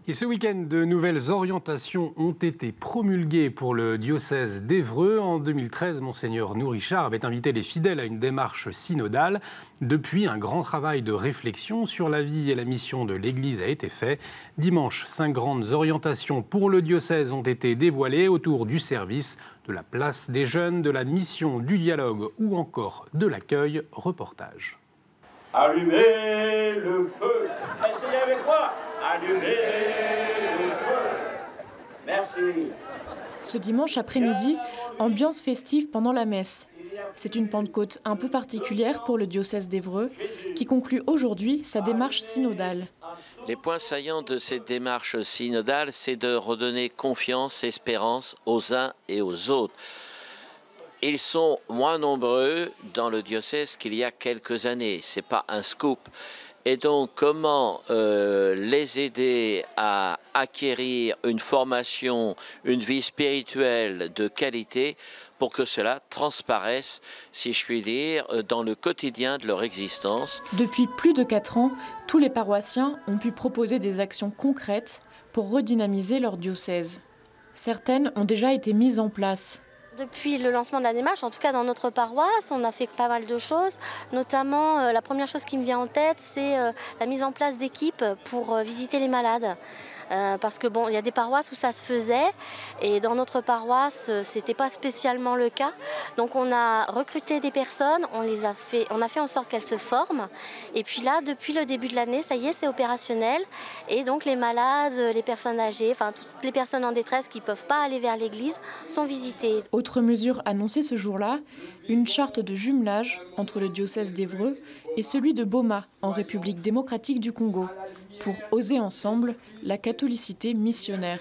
Et ce week-end, de nouvelles orientations ont été promulguées pour le diocèse d'Évreux. En 2013, Monseigneur Nourrichard avait invité les fidèles à une démarche synodale. Depuis, un grand travail de réflexion sur la vie et la mission de l'Église a été fait. Dimanche, 5 grandes orientations pour le diocèse ont été dévoilées autour du service, de la place des jeunes, de la mission du dialogue ou encore de l'accueil. Reportage. Allumez le feu. Essayez avec moi. Allumez le feu. Merci. Ce dimanche après-midi, ambiance festive pendant la messe. C'est une Pentecôte un peu particulière pour le diocèse d'Évreux, qui conclut aujourd'hui sa démarche synodale. Les points saillants de cette démarche synodale, c'est de redonner confiance, espérance aux uns et aux autres. Ils sont moins nombreux dans le diocèse qu'il y a quelques années. Ce n'est pas un scoop. Et donc, comment les aider à acquérir une formation, une vie spirituelle de qualité pour que cela transparaisse, si je puis dire, dans le quotidien de leur existence. Depuis plus de 4 ans, tous les paroissiens ont pu proposer des actions concrètes pour redynamiser leur diocèse. Certaines ont déjà été mises en place. Depuis le lancement de la démarche, en tout cas dans notre paroisse, on a fait pas mal de choses. Notamment, la première chose qui me vient en tête, c'est la mise en place d'équipes pour visiter les malades. Parce que bon, il y a des paroisses où ça se faisait et dans notre paroisse, c'était pas spécialement le cas. Donc on a recruté des personnes, on a fait en sorte qu'elles se forment. Et puis là, depuis le début de l'année, ça y est, c'est opérationnel. Et donc les malades, les personnes âgées, enfin toutes les personnes en détresse qui ne peuvent pas aller vers l'église sont visitées. Autre mesure annoncée ce jour-là, une charte de jumelage entre le diocèse d'Évreux et celui de Boma, en République démocratique du Congo, pour oser ensemble la catholicité missionnaire.